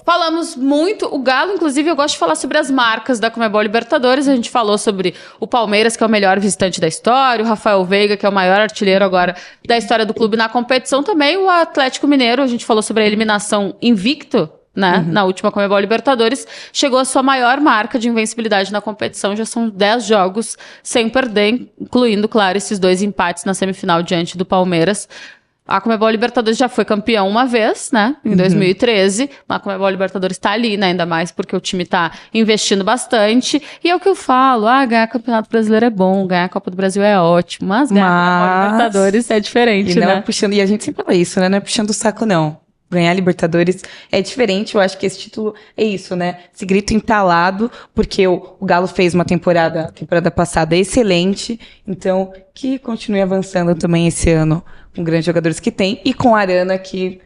Falamos muito, o Galo, inclusive, eu gosto de falar sobre as marcas da Conmebol Libertadores. A gente falou sobre o Palmeiras, que é o melhor visitante da história, o Rafael Veiga, que é o maior artilheiro agora da história do clube na competição também, o Atlético Mineiro, a gente falou sobre a eliminação invicto, né? Na última Conmebol Libertadores, chegou a sua maior marca de invencibilidade na competição, já são 10 jogos sem perder, incluindo, claro, esses 2 empates na semifinal diante do Palmeiras. A Conmebol Libertadores já foi campeão uma vez, né? Em 2013. A Conmebol Libertadores tá ali, né? Ainda mais porque o time tá investindo bastante. E é o que eu falo. Ganhar Campeonato Brasileiro é bom. Ganhar a Copa do Brasil é ótimo. Mas ganhar a Conmebol Libertadores é diferente, e não né? É puxando, e a gente sempre fala isso, né? Não é puxando o saco, não. Ganhar Libertadores é diferente. Eu acho que esse título é isso, né? Esse grito entalado, porque o Galo fez uma temporada passada excelente. Então, que continue avançando também esse ano com grandes jogadores que tem. E com a Arana, que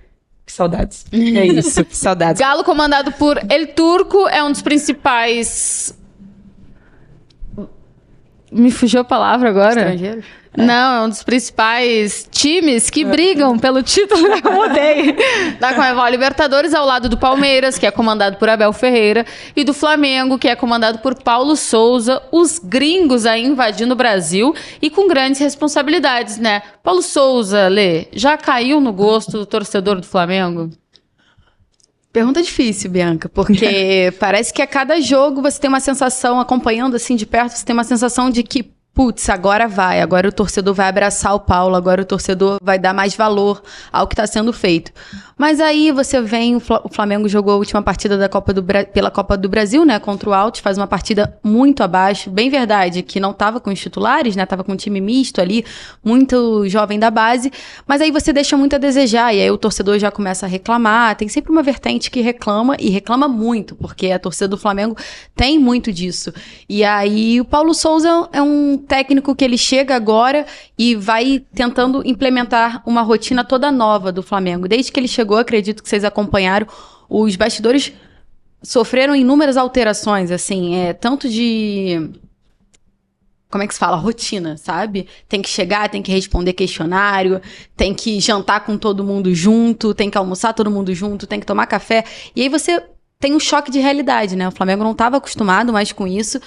saudades. É isso, que saudades. Galo comandado por El Turco é um dos principais... Me fugiu a palavra agora. Estrangeiro? Não, é um dos principais times que brigam pelo título, eu mudei, da Conmebol Libertadores, ao lado do Palmeiras, que é comandado por Abel Ferreira, e do Flamengo, que é comandado por Paulo Souza, os gringos aí invadindo o Brasil e com grandes responsabilidades, né? Paulo Souza, Lê, já caiu no gosto do torcedor do Flamengo? Pergunta difícil, Bianca, porque parece que a cada jogo você tem uma sensação, acompanhando assim de perto, você tem uma sensação de que, putz, agora o torcedor vai abraçar o Paulo, agora o torcedor vai dar mais valor ao que está sendo feito. Mas aí você vem, o Flamengo jogou a última partida pela Copa do Brasil, né, contra o Altos, faz uma partida muito abaixo, bem verdade, que não estava com os titulares, né, estava com um time misto ali, muito jovem da base, mas aí você deixa muito a desejar, e aí o torcedor já começa a reclamar, tem sempre uma vertente que reclama, e reclama muito, porque a torcida do Flamengo tem muito disso. E aí o Paulo Souza é um técnico que ele chega agora e vai tentando implementar uma rotina toda nova do Flamengo. Desde que ele chegou, acredito que vocês acompanharam, os bastidores sofreram inúmeras alterações, assim, tanto de... Como é que se fala? Rotina, sabe? Tem que chegar, tem que responder questionário, tem que jantar com todo mundo junto, tem que almoçar todo mundo junto, tem que tomar café. E aí você tem um choque de realidade, né? O Flamengo não estava acostumado mais com isso.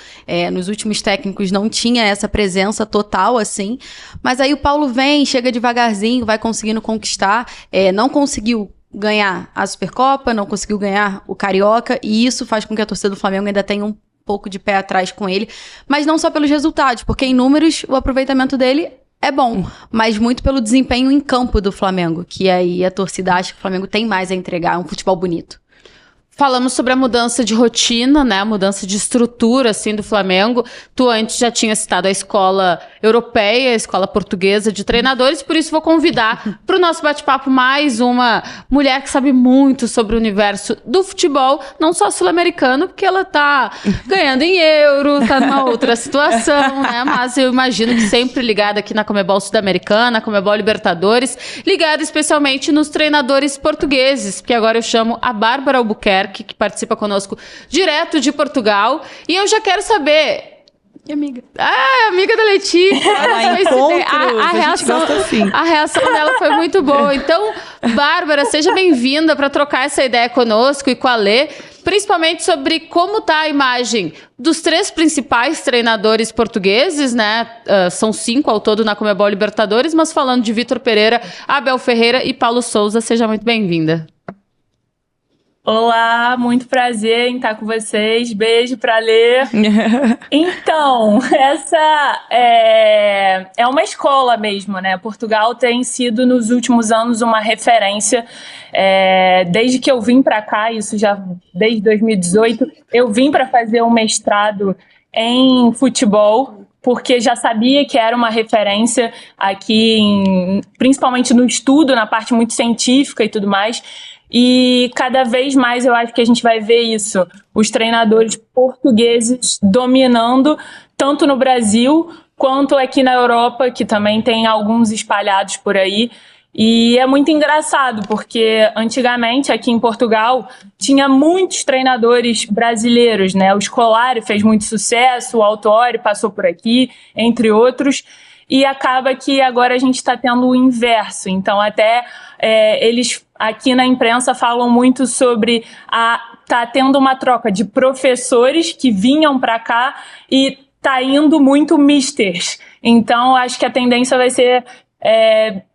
Nos últimos técnicos não tinha essa presença total, assim. Mas aí o Paulo vem, chega devagarzinho, vai conseguindo conquistar. Não conseguiu ganhar a Supercopa, não conseguiu ganhar o Carioca. E isso faz com que a torcida do Flamengo ainda tenha um pouco de pé atrás com ele. Mas não só pelos resultados, porque em números o aproveitamento dele é bom, mas muito pelo desempenho em campo do Flamengo, que aí a torcida acha que o Flamengo tem mais a entregar, um futebol bonito. Falamos sobre a mudança de rotina, né? A mudança de estrutura, assim, do Flamengo. Tu antes já tinha citado a escola europeia, a escola portuguesa de treinadores, por isso vou convidar para o nosso bate-papo mais uma mulher que sabe muito sobre o universo do futebol, não só sul-americano, porque ela tá ganhando em euro, tá numa outra situação, né? Mas eu imagino que sempre ligada aqui na Conmebol Sudamericana, Conmebol Libertadores, ligada especialmente nos treinadores portugueses, porque agora eu chamo a Bárbara Albuquerque, que participa conosco direto de Portugal. E eu já quero saber... E amiga? Amiga da Letícia. A reação dela foi muito boa. Então, Bárbara, seja bem-vinda para trocar essa ideia conosco e com a Lê, principalmente sobre como está a imagem dos 3 principais treinadores portugueses, né? São 5 ao todo na Conmebol Libertadores, mas falando de Vitor Pereira, Abel Ferreira e Paulo Souza, seja muito bem-vinda. Olá, muito prazer em estar com vocês. Beijo pra Lê. Então, essa é uma escola mesmo, né? Portugal tem sido, nos últimos anos, uma referência. Desde que eu vim para cá, isso já desde 2018, eu vim para fazer um mestrado em futebol, porque já sabia que era uma referência aqui, principalmente no estudo, na parte muito científica e tudo mais. E cada vez mais eu acho que a gente vai ver isso, os treinadores portugueses dominando, tanto no Brasil quanto aqui na Europa, que também tem alguns espalhados por aí. E é muito engraçado, porque antigamente aqui em Portugal tinha muitos treinadores brasileiros, né? O Scolari fez muito sucesso, o Autori passou por aqui, entre outros. e acaba que agora a gente está tendo o inverso. Então, até eles aqui na imprensa falam muito sobre tá tendo uma troca de professores que vinham para cá e tá indo muito misters. Então, acho que a tendência vai ser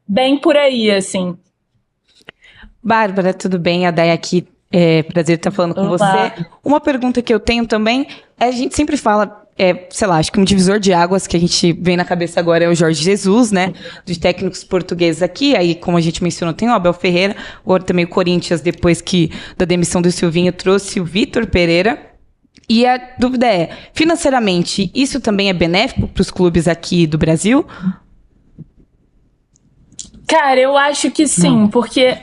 bem por aí, assim. Bárbara, tudo bem? A Day aqui. Prazer estar falando com você. Uma pergunta que eu tenho também, a gente sempre fala, sei lá, acho que um divisor de águas que a gente vem na cabeça agora é o Jorge Jesus, né? Dos técnicos portugueses aqui. Aí, como a gente mencionou, tem o Abel Ferreira, ou também o Corinthians, depois da demissão do Silvinho, trouxe o Vitor Pereira. E a dúvida é, financeiramente, isso também é benéfico para os clubes aqui do Brasil? Cara, eu acho que sim, porque...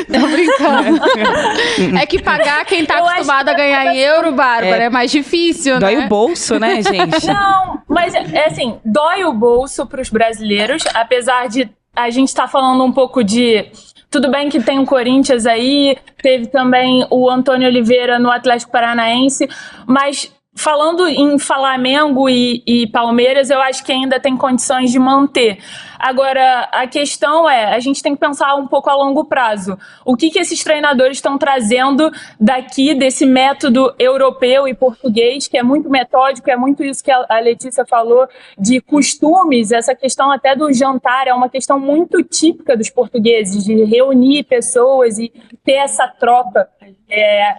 Tô brincando. É que pagar quem tá acostumado a ganhar em euro, Bárbara, é mais difícil, dói né? o bolso, né, gente? Não, mas assim, dói o bolso pros brasileiros, apesar de a gente estar falando um pouco de... Tudo bem que tem o Corinthians aí, teve também o Antônio Oliveira no Atlético Paranaense, mas... Falando em Flamengo e Palmeiras, eu acho que ainda tem condições de manter. Agora, a questão a gente tem que pensar um pouco a longo prazo. O que esses treinadores estão trazendo daqui, desse método europeu e português, que é muito metódico, é muito isso que a Letícia falou, de costumes, essa questão até do jantar, é uma questão muito típica dos portugueses, de reunir pessoas e ter essa troca.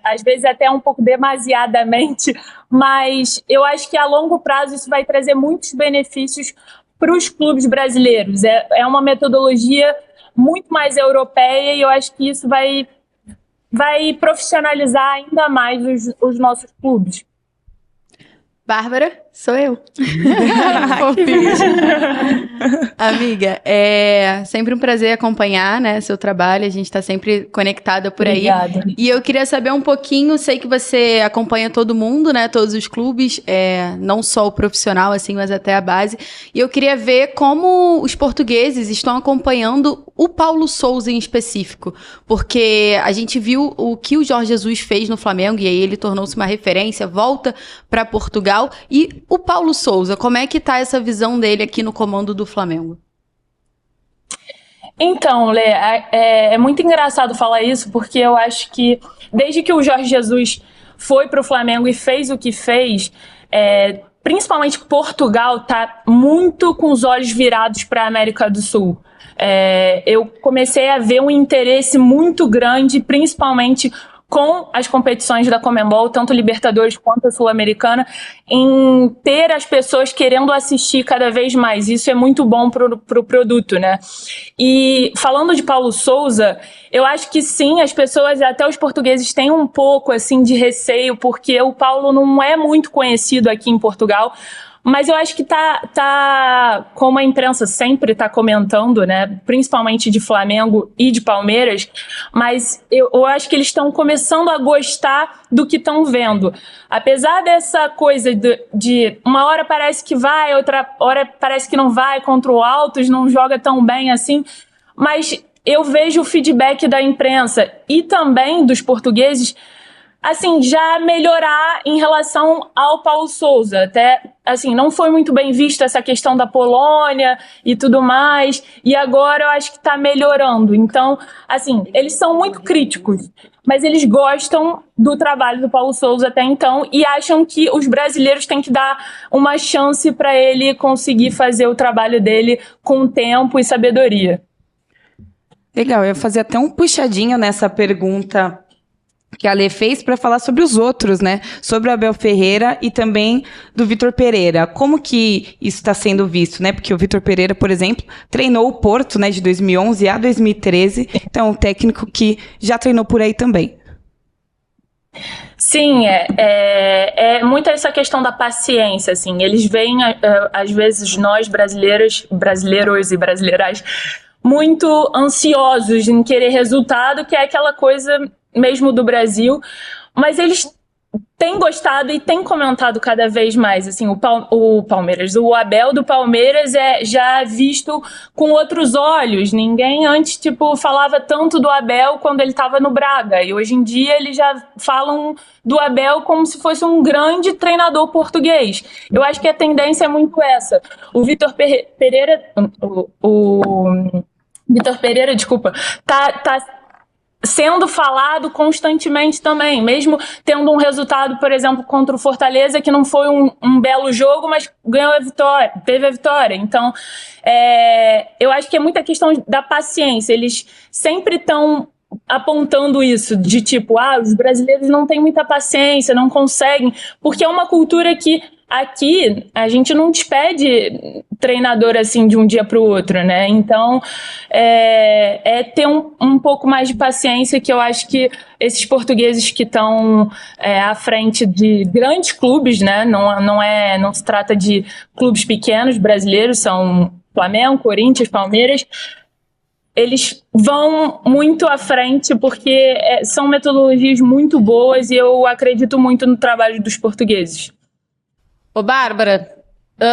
Às vezes até um pouco demasiadamente, mas eu acho que a longo prazo isso vai trazer muitos benefícios para os clubes brasileiros. É uma metodologia muito mais europeia e eu acho que isso vai profissionalizar ainda mais os nossos clubes. Bárbara, sou eu. Amiga, é sempre um prazer acompanhar, né, seu trabalho, a gente tá sempre conectada por aí. Obrigada. E eu queria saber um pouquinho, sei que você acompanha todo mundo, né, todos os clubes, não só o profissional, assim, mas até a base. E eu queria ver como os portugueses estão acompanhando o Paulo Sousa em específico, porque a gente viu o que o Jorge Jesus fez no Flamengo, e aí ele tornou-se uma referência, volta para Portugal, e o Paulo Sousa, como é que tá essa visão dele aqui no comando do Flamengo? Então, Lê, é muito engraçado falar isso, porque eu acho que desde que o Jorge Jesus foi para o Flamengo e fez o que fez, principalmente Portugal tá muito com os olhos virados para a América do Sul. Eu comecei a ver um interesse muito grande, principalmente com as competições da Conmebol, tanto Libertadores quanto a Sul-Americana, em ter as pessoas querendo assistir cada vez mais. Isso é muito bom pro produto, né? E falando de Paulo Sousa, eu acho que sim, as pessoas, até os portugueses, têm um pouco assim de receio, porque o Paulo não é muito conhecido aqui em Portugal. Mas eu acho que como a imprensa sempre está comentando, né, principalmente de Flamengo e de Palmeiras, mas eu acho que eles estão começando a gostar do que estão vendo. Apesar dessa coisa de uma hora parece que vai, outra hora parece que não vai, contra o Altos não joga tão bem assim, mas eu vejo o feedback da imprensa e também dos portugueses, assim, já melhorar em relação ao Paulo Sousa. Até, assim, não foi muito bem vista essa questão da Polônia e tudo mais, e agora eu acho que está melhorando. Então, assim, eles são muito críticos, mas eles gostam do trabalho do Paulo Sousa até então e acham que os brasileiros têm que dar uma chance para ele conseguir fazer o trabalho dele com tempo e sabedoria. Legal, eu ia fazer até um puxadinho nessa pergunta que a Lê fez para falar sobre os outros, né? Sobre o Abel Ferreira e também do Vitor Pereira. Como que isso está sendo visto, né? Porque o Vitor Pereira, por exemplo, treinou o Porto, né, de 2011 a 2013. Então, é um técnico que já treinou por aí também. Sim, é muito essa questão da paciência, assim. Eles veem, às vezes, nós brasileiros e brasileiras, muito ansiosos em querer resultado, que é aquela coisa mesmo do Brasil, mas eles tem gostado e tem comentado cada vez mais, assim, o Palmeiras, o Abel do Palmeiras é já visto com outros olhos. Ninguém antes, falava tanto do Abel quando ele estava no Braga, e hoje em dia eles já falam do Abel como se fosse um grande treinador português. Eu acho que a tendência é muito essa. O Vitor Pereira, Vitor Pereira, desculpa, tá sendo falado constantemente também, mesmo tendo um resultado, por exemplo, contra o Fortaleza, que não foi um belo jogo, mas ganhou a vitória, teve a vitória. Então, eu acho que é muita questão da paciência. Eles sempre estão apontando isso, de os brasileiros não têm muita paciência, não conseguem, porque é uma cultura que aqui a gente não despede treinador assim de um dia para o outro, né? Então ter um pouco mais de paciência, que eu acho que esses portugueses que estão à frente de grandes clubes, né? Não se trata de clubes pequenos brasileiros, são Flamengo, Corinthians, Palmeiras. Eles vão muito à frente porque são metodologias muito boas e eu acredito muito no trabalho dos portugueses. Ô, Bárbara,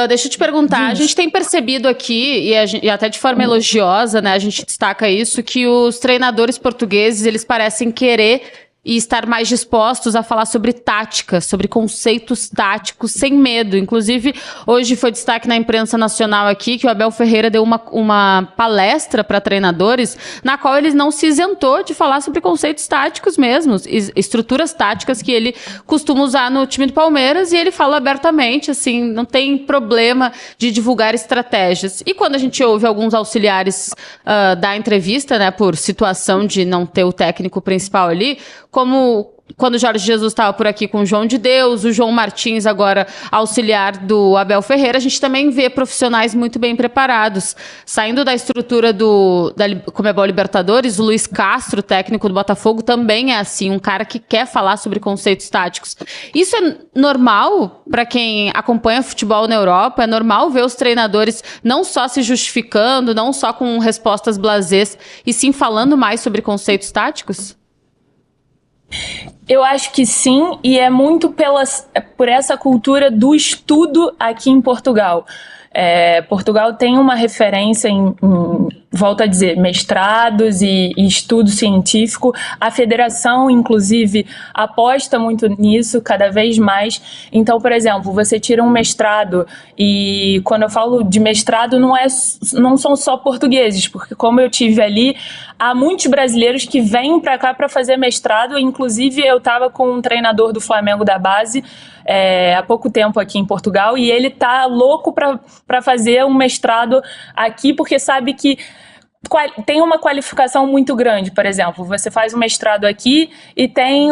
deixa eu te perguntar, a gente tem percebido aqui, e até de forma elogiosa, né, a gente destaca isso, que os treinadores portugueses, eles parecem querer e estar mais dispostos a falar sobre tática, sobre conceitos táticos, sem medo. Inclusive, hoje foi destaque na imprensa nacional aqui que o Abel Ferreira deu uma palestra para treinadores, na qual ele não se isentou de falar sobre conceitos táticos mesmo, estruturas táticas que ele costuma usar no time do Palmeiras, e ele fala abertamente, assim, não tem problema de divulgar estratégias. E quando a gente ouve alguns auxiliares da entrevista, né, por situação de não ter o técnico principal ali, como quando o Jorge Jesus estava por aqui com o João de Deus, o João Martins agora auxiliar do Abel Ferreira, a gente também vê profissionais muito bem preparados. Saindo da estrutura da Conmebol Libertadores, o Luiz Castro, técnico do Botafogo, também é assim, um cara que quer falar sobre conceitos táticos. Isso é normal para quem acompanha futebol na Europa? É normal ver os treinadores não só se justificando, não só com respostas blasés, e sim falando mais sobre conceitos táticos? Eu acho que sim, e é muito por essa cultura do estudo aqui em Portugal. Portugal tem uma referência volto a dizer, mestrados e estudo científico. A federação, inclusive, aposta muito nisso cada vez mais. Então, por exemplo, você tira um mestrado, e quando eu falo de mestrado, não são só portugueses, porque como eu tive ali, há muitos brasileiros que vêm para cá para fazer mestrado. Inclusive, eu estava com um treinador do Flamengo da base há pouco tempo aqui em Portugal, e ele tá louco para fazer um mestrado aqui, porque sabe que tem uma qualificação muito grande. Por exemplo, você faz um mestrado aqui e tem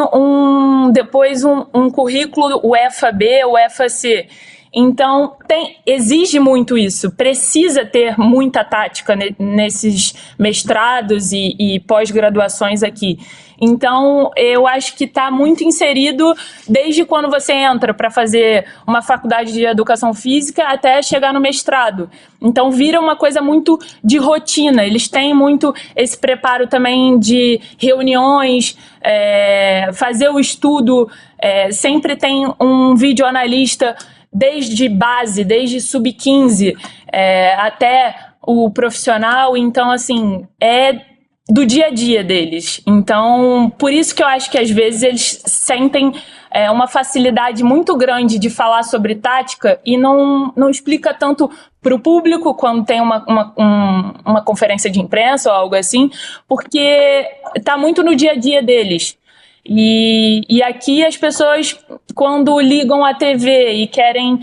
depois um currículo UEFA-B, UEFA-C. Então, exige muito isso, precisa ter muita tática nesses mestrados e pós-graduações aqui. Então, eu acho que está muito inserido desde quando você entra para fazer uma faculdade de educação física até chegar no mestrado. Então, vira uma coisa muito de rotina. Eles têm muito esse preparo também de reuniões, fazer o estudo. Sempre tem um videoanalista desde base, desde sub-15 até o profissional. Então, assim, do dia a dia deles. Então, por isso que eu acho que às vezes eles sentem uma facilidade muito grande de falar sobre tática e não explica tanto para o público quando tem uma conferência de imprensa ou algo assim, porque está muito no dia a dia deles. E aqui as pessoas, quando ligam a TV e querem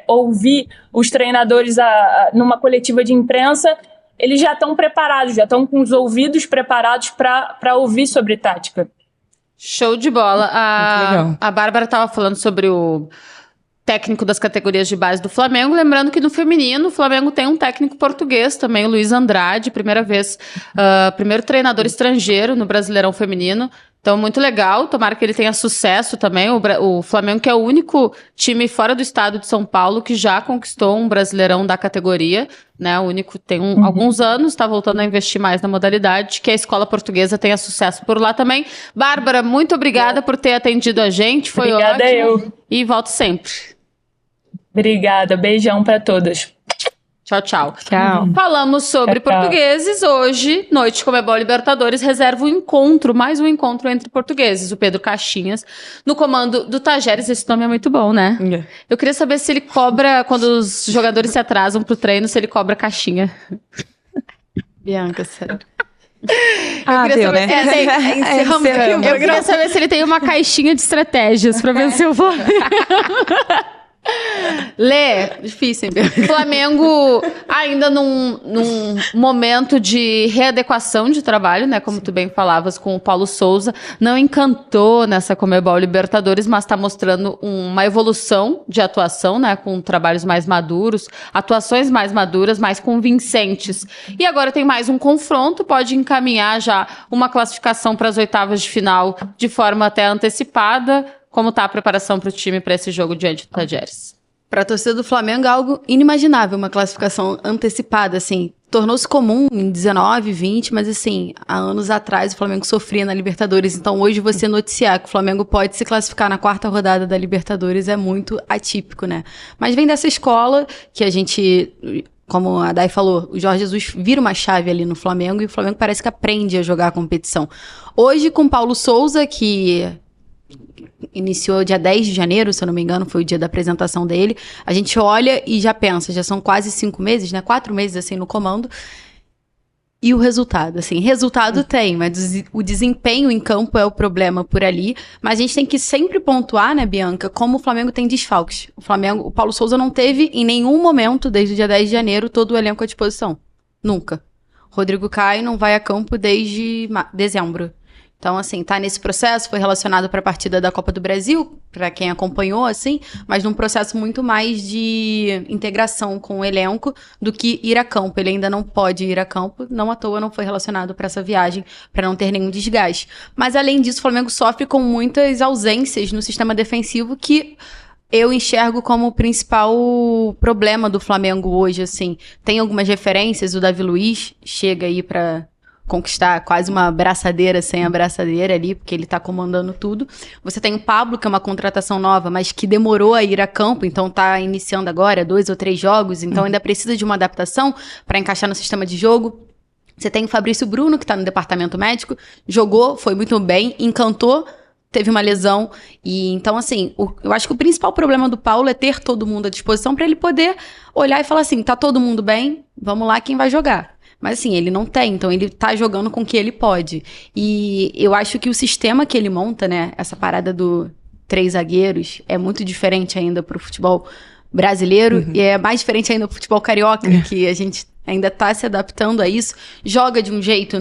ouvir os treinadores numa coletiva de imprensa, eles já estão preparados, já estão com os ouvidos preparados para ouvir sobre tática. Show de bola. A Bárbara estava falando sobre o técnico das categorias de base do Flamengo, lembrando que no feminino o Flamengo tem um técnico português também, o Luiz Andrade, primeiro treinador estrangeiro no Brasileirão Feminino. Então, muito legal. Tomara que ele tenha sucesso também. O Flamengo, que é o único time fora do estado de São Paulo que já conquistou um Brasileirão da categoria, né? O único tem alguns anos, está voltando a investir mais na modalidade, que a Escola Portuguesa tenha sucesso por lá também. Bárbara, muito obrigada por ter atendido a gente. Foi Obrigada ótimo. eu. E volto sempre. Obrigada. Beijão para todas. Tchau, tchau. Tchau. Falamos sobre Tchau, tchau. portugueses. Hoje, noite Comebol Libertadores, reserva um encontro, mais um encontro entre portugueses. O Pedro Caixinhas, no comando do Tajeres. Esse nome é muito bom, né? Eu queria saber se ele cobra, quando os jogadores se atrasam pro treino, se ele cobra caixinha. Bianca, sério. Ah, queria deu, saber né? se ele tem- Encerramos. Eu queria saber se ele tem uma caixinha de estratégias pra vencer o Flamengo. Lê, Difícil, hein, Bianca? Flamengo ainda num momento de readequação de trabalho, né? Como tu bem falavas com o Paulo Souza, não encantou nessa Comebol Libertadores, mas está mostrando uma evolução de atuação, né? Com trabalhos mais maduros, atuações mais maduras, mais convincentes. E agora tem mais um confronto, pode encaminhar já uma classificação para as oitavas de final de forma até antecipada. Como está a preparação para o time para esse jogo diante do Tajeres? Para a torcida do Flamengo é algo inimaginável, uma classificação antecipada, assim. Tornou-se comum em 19, 20, mas assim, há anos atrás o Flamengo sofria na Libertadores. Então hoje você noticiar que o Flamengo pode se classificar na 4ª rodada da Libertadores é muito atípico, né? Mas vem dessa escola que a gente... Como a Day falou, o Jorge Jesus vira uma chave ali no Flamengo e o Flamengo parece que aprende a jogar a competição. Hoje com Paulo Souza, que iniciou dia 10 de janeiro, se eu não me engano, foi o dia da apresentação dele. A gente olha e já pensa, já são quase 5 meses, né? 4 meses, assim, no comando. E o resultado, assim, resultado tem, mas o desempenho em campo é o problema por ali. Mas a gente tem que sempre pontuar, né, Bianca, como o Flamengo tem desfalques. O Paulo Souza não teve em nenhum momento, desde o dia 10 de janeiro, todo o elenco à disposição. Nunca. Rodrigo Caio não vai a campo desde dezembro. Então, assim, tá nesse processo, foi relacionado para a partida da Copa do Brasil, para quem acompanhou, assim, mas num processo muito mais de integração com o elenco do que ir a campo. Ele ainda não pode ir a campo, não à toa não foi relacionado para essa viagem, para não ter nenhum desgaste. Mas, além disso, o Flamengo sofre com muitas ausências no sistema defensivo que eu enxergo como o principal problema do Flamengo hoje, assim. Tem algumas referências, o Davi Luiz chega aí para conquistar quase uma braçadeira sem a braçadeira ali, porque ele tá comandando tudo. Você tem o Pablo, que é uma contratação nova, mas que demorou a ir a campo, então tá iniciando agora 2 ou 3 jogos, então ainda precisa de uma adaptação para encaixar no sistema de jogo. Você tem o Fabrício Bruno, que tá no departamento médico, jogou, foi muito bem, encantou, teve uma lesão, e então assim, eu acho que o principal problema do Paulo é ter todo mundo à disposição para ele poder olhar e falar assim, tá todo mundo bem? Vamos lá, quem vai jogar? Mas assim, ele não tem, então ele tá jogando com o que ele pode. E eu acho que o sistema que ele monta, né, essa parada do 3 zagueiros, é muito diferente ainda pro futebol brasileiro, e é mais diferente ainda pro futebol carioca, que a gente ainda tá se adaptando a isso. Joga de um jeito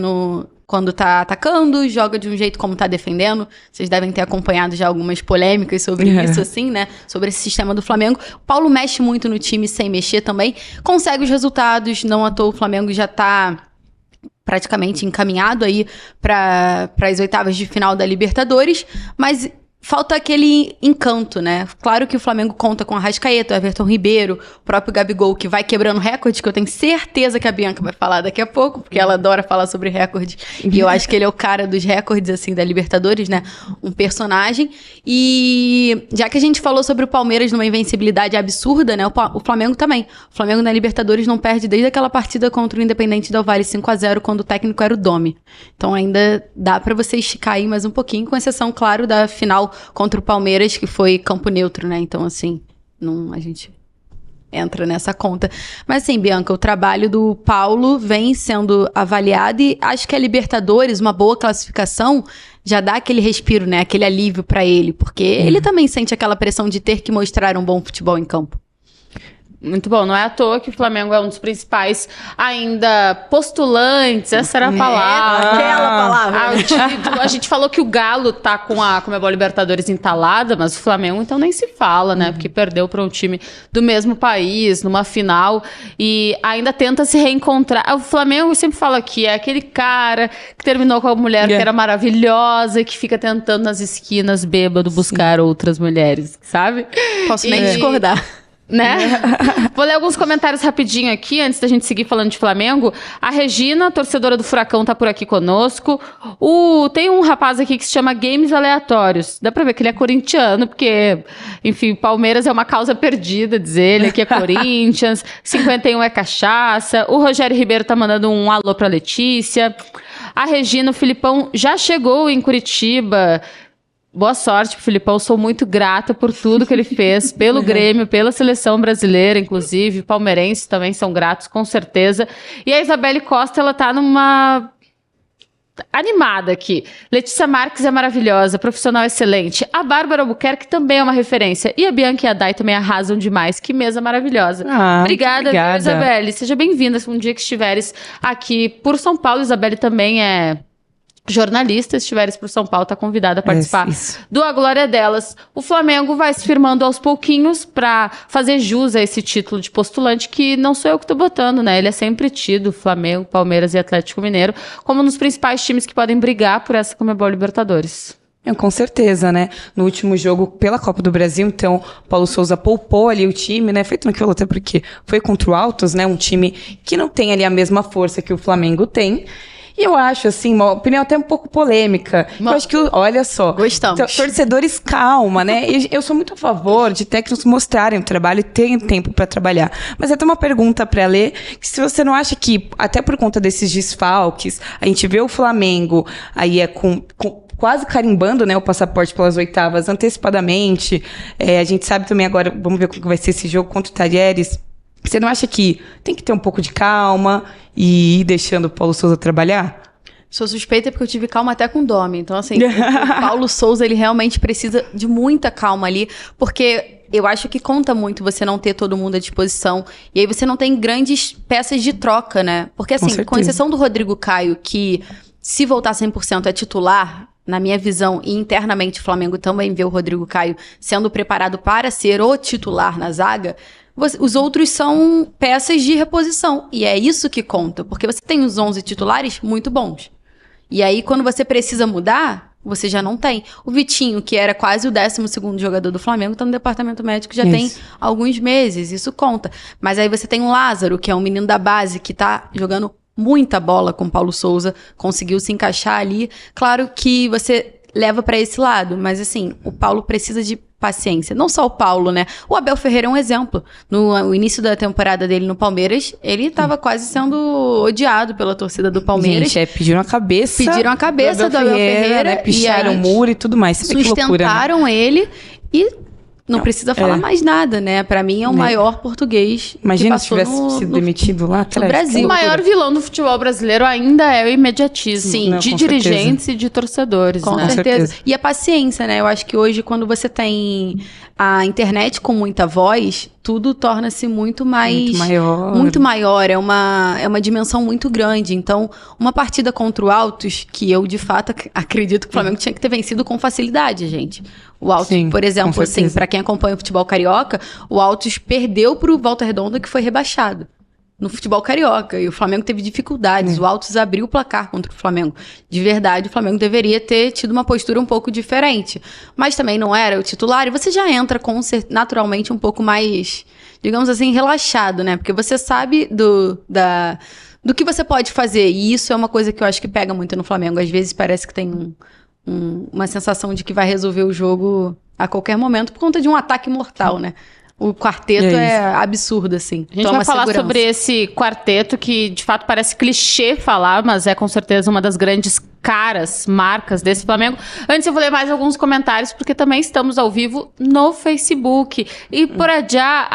quando tá atacando, joga de um jeito como tá defendendo. Vocês devem ter acompanhado já algumas polêmicas sobre isso, assim, né? Sobre esse sistema do Flamengo. O Paulo mexe muito no time sem mexer também. Consegue os resultados, não à toa o Flamengo já tá praticamente encaminhado aí para as oitavas de final da Libertadores, mas falta aquele encanto, né? Claro que o Flamengo conta com Arrascaeta, Everton Ribeiro, o próprio Gabigol, que vai quebrando recorde, que eu tenho certeza que a Bianca vai falar daqui a pouco, porque ela adora falar sobre recorde. E eu acho que ele é o cara dos recordes, assim, da Libertadores, né? Um personagem. E já que a gente falou sobre o Palmeiras numa invencibilidade absurda, né? O Flamengo também. O Flamengo na Libertadores não perde desde aquela partida contra o Independente Del Valle 5-0, quando o técnico era o Domi. Então ainda dá pra você esticar aí mais um pouquinho, com exceção, claro, da final contra o Palmeiras, que foi campo neutro, né? Então, assim, a gente entra nessa conta. Mas, assim, Bianca, o trabalho do Paulo vem sendo avaliado e acho que a Libertadores, uma boa classificação, já dá aquele respiro, né? Aquele alívio pra ele, porque ele também sente aquela pressão de ter que mostrar um bom futebol em campo. Muito bom. Não é à toa que o Flamengo é um dos principais ainda postulantes, essa era a palavra. Aquela palavra. O título. A gente falou que o Galo tá com a Conmebol Libertadores entalada, mas o Flamengo então nem se fala, né? Porque perdeu para um time do mesmo país, numa final, e ainda tenta se reencontrar. O Flamengo, eu sempre falo aqui, é aquele cara que terminou com a mulher que era maravilhosa e que fica tentando nas esquinas, bêbado, buscar outras mulheres, sabe? Posso nem discordar. Né? Vou ler alguns comentários rapidinho aqui, antes da gente seguir falando de Flamengo. A Regina, torcedora do Furacão, tá por aqui conosco. Tem um rapaz aqui que se chama Games Aleatórios. Dá pra ver que ele é corintiano, porque, enfim, Palmeiras é uma causa perdida, diz ele. Aqui é Corinthians, 51 é cachaça. O Rogério Ribeiro tá mandando um alô pra Letícia. A Regina, o Filipão já chegou em Curitiba. Boa sorte pro Filipão, sou muito grata por tudo que ele fez, pelo Grêmio, pela seleção brasileira, inclusive, palmeirenses também são gratos, com certeza. E a Isabelle Costa, ela tá numa... animada aqui. Letícia Marques é maravilhosa, profissional excelente. A Bárbara Albuquerque também é uma referência. E a Bianca e a Dai também arrasam demais. Que mesa maravilhosa. Obrigada, Isabelle. Seja bem-vinda um dia que estiveres aqui por São Paulo. Isabelle também é jornalista, se estiveres por São Paulo, está convidada a participar do A Glória Delas. O Flamengo vai se firmando aos pouquinhos para fazer jus a esse título de postulante, que não sou eu que estou botando, né? Ele é sempre tido, Flamengo, Palmeiras e Atlético Mineiro, como um dos principais times que podem brigar por essa Conmebol Libertadores. Com certeza, né? No último jogo pela Copa do Brasil, então, Paulo Souza poupou ali o time, né? Feito naquilo até porque foi contra o Altos, né? Um time que não tem ali a mesma força que o Flamengo tem. E eu acho, assim, uma opinião até um pouco polêmica. Eu acho que, olha só... Gostamos. Torcedores, calma, né? E eu sou muito a favor de técnicos mostrarem o trabalho e terem tempo para trabalhar. Mas até uma pergunta para Lê, que se você não acha que, até por conta desses desfalques, a gente vê o Flamengo aí quase carimbando, né, o passaporte pelas oitavas antecipadamente. A gente sabe também agora, vamos ver como vai ser esse jogo contra o Talheres. Você não acha que tem que ter um pouco de calma e ir deixando o Paulo Souza trabalhar? Sou suspeita porque eu tive calma até com o Domi. Então, assim, o Paulo Souza, ele realmente precisa de muita calma ali, porque eu acho que conta muito você não ter todo mundo à disposição. E aí você não tem grandes peças de troca, né? Porque, assim, com exceção do Rodrigo Caio, que se voltar 100% é titular, na minha visão, e internamente o Flamengo também vê o Rodrigo Caio sendo preparado para ser o titular na zaga, os outros são peças de reposição. E é isso que conta, porque você tem os 11 titulares muito bons. E aí, quando você precisa mudar, você já não tem. O Vitinho, que era quase o 12º jogador do Flamengo, está no departamento médico já tem alguns meses, isso conta. Mas aí você tem o Lázaro, que é um menino da base, que está jogando muita bola com o Paulo Souza, conseguiu se encaixar ali. Claro que você leva para esse lado, mas assim, o Paulo precisa de paciência. Não só o Paulo, né? O Abel Ferreira é um exemplo. No início da temporada dele no Palmeiras, ele estava quase sendo odiado pela torcida do Palmeiras. Gente, pediram a cabeça. Pediram a cabeça do Abel Ferreira. Né? Picharam o muro e tudo mais. Sustentaram ele e não precisa falar mais nada, né? Pra mim é o maior português. Imagina que se tivesse sido demitido lá atrás. No Brasil. O maior vilão do futebol brasileiro ainda é o imediatismo. Sim, de dirigentes e de torcedores. Com né? certeza. E a paciência, né? Eu acho que hoje, quando você tem a internet com muita voz, tudo torna-se muito maior. Muito maior. É uma dimensão muito grande. Então, uma partida contra o Altos, que eu, de fato, acredito que o Flamengo tinha que ter vencido com facilidade, gente. O Altos, por exemplo, assim, para quem acompanha o futebol carioca, o Altos perdeu pro Volta Redonda, que foi rebaixado no futebol carioca, e o Flamengo teve dificuldades. O Altos abriu o placar contra o Flamengo. De verdade, o Flamengo deveria ter tido uma postura um pouco diferente. Mas também não era o titular, e você já entra naturalmente um pouco mais, digamos assim, relaxado, né? Porque você sabe do que você pode fazer, e isso é uma coisa que eu acho que pega muito no Flamengo. Às vezes parece que tem uma sensação de que vai resolver o jogo a qualquer momento por conta de um ataque mortal, né? O quarteto é absurdo, assim. A gente vai falar sobre esse quarteto que, de fato, parece clichê falar, mas é com certeza uma das grandes caras, marcas desse Flamengo. Antes eu vou ler mais alguns comentários, porque também estamos ao vivo no Facebook. E por allá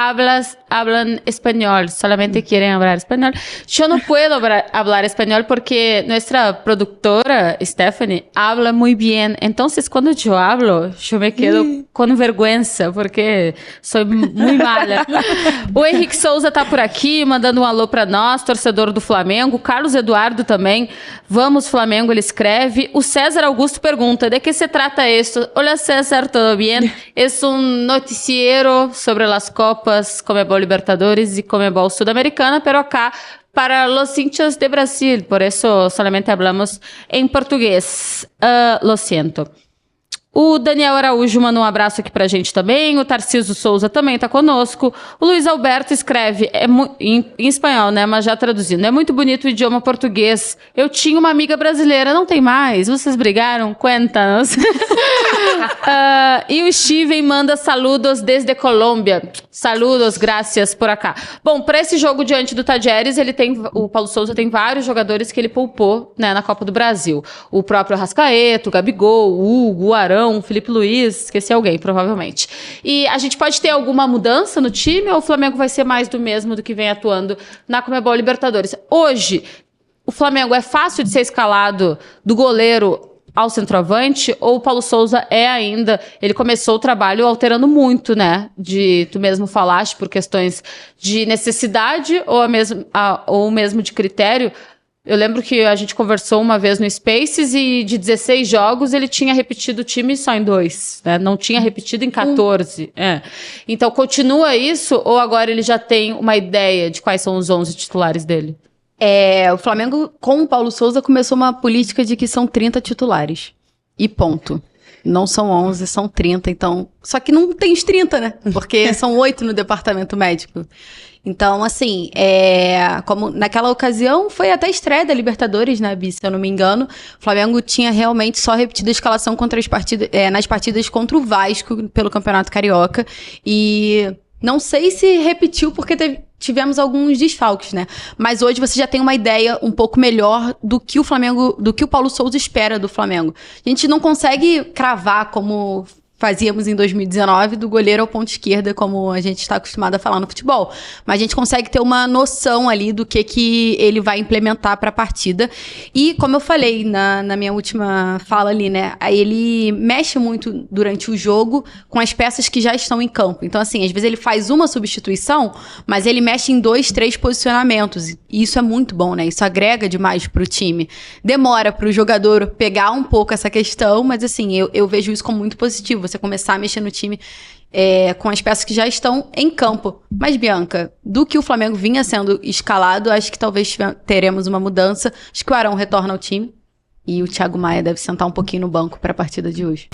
hablan español, solamente quieren hablar español. Yo no puedo hablar español porque nuestra productora, Stephanie, habla muy bien. Entonces, cuando yo hablo, yo me quedo con vergüenza, porque soy muy mala. O Henrique Souza tá por aqui, mandando um alô pra nós, torcedor do Flamengo. Carlos Eduardo também. Vamos, Flamengo, ele escreve. O César Augusto pergunta, de que se trata esto? Hola, César, ¿todo bien? Es un noticiero sobre las copas Conmebol Libertadores y Conmebol Sudamericana, pero acá para los hinchas de Brasil, por eso solamente hablamos en portugués. Lo siento. O Daniel Araújo manda um abraço aqui pra gente também. O Tarcísio Souza também tá conosco. O Luiz Alberto escreve em espanhol, né? Mas já traduzindo. É muito bonito o idioma português. Eu tinha uma amiga brasileira, não tem mais? Vocês brigaram? Cuéntanos. E o Steven manda saludos desde Colômbia. Saludos, graças por acá. Bom, para esse jogo diante do Tajeres, o Paulo Souza tem vários jogadores que ele poupou, né, na Copa do Brasil. O próprio Arrascaeta, o Gabigol, o Hugo, o Arão, o Felipe Luiz, esqueci alguém, provavelmente. E a gente pode ter alguma mudança no time ou o Flamengo vai ser mais do mesmo do que vem atuando na Conmebol Libertadores? Hoje, o Flamengo é fácil de ser escalado do goleiro ao centroavante, ou o Paulo Souza ele começou o trabalho alterando muito, né? Tu mesmo falaste, por questões de necessidade ou mesmo de critério. Eu lembro que a gente conversou uma vez no Spaces e de 16 jogos ele tinha repetido o time só em 2, né? Não tinha repetido em 14. Então, continua isso ou agora ele já tem uma ideia de quais são os 11 titulares dele? O Flamengo, com o Paulo Souza, começou uma política de que são 30 titulares. E ponto. Não são 11, são 30, então... Só que não tem os 30, né? Porque são 8 no departamento médico. Então, assim, como naquela ocasião, foi até a estreia da Libertadores, né, Bi, se eu não me engano. O Flamengo tinha realmente só repetido a escalação nas partidas contra o Vasco, pelo Campeonato Carioca. E não sei se repetiu, porque tivemos alguns desfalques, né? Mas hoje você já tem uma ideia um pouco melhor do que o Flamengo, do que o Paulo Souza espera do Flamengo. A gente não consegue cravar como fazíamos em 2019, do goleiro ao ponto esquerda, como a gente está acostumado a falar no futebol. Mas a gente consegue ter uma noção ali do que ele vai implementar para a partida. E, como eu falei na minha última fala ali, né? Ele mexe muito durante o jogo com as peças que já estão em campo. Então, assim, às vezes ele faz uma substituição, mas ele mexe em 2, 3 posicionamentos. E isso é muito bom, né? Isso agrega demais pro time. Demora pro jogador pegar um pouco essa questão, mas, assim, eu vejo isso como muito positivo. Você começar a mexer no time com as peças que já estão em campo. Mas, Bianca, do que o Flamengo vinha sendo escalado, acho que talvez teremos uma mudança. Acho que o Arão retorna ao time e o Thiago Maia deve sentar um pouquinho no banco para a partida de hoje.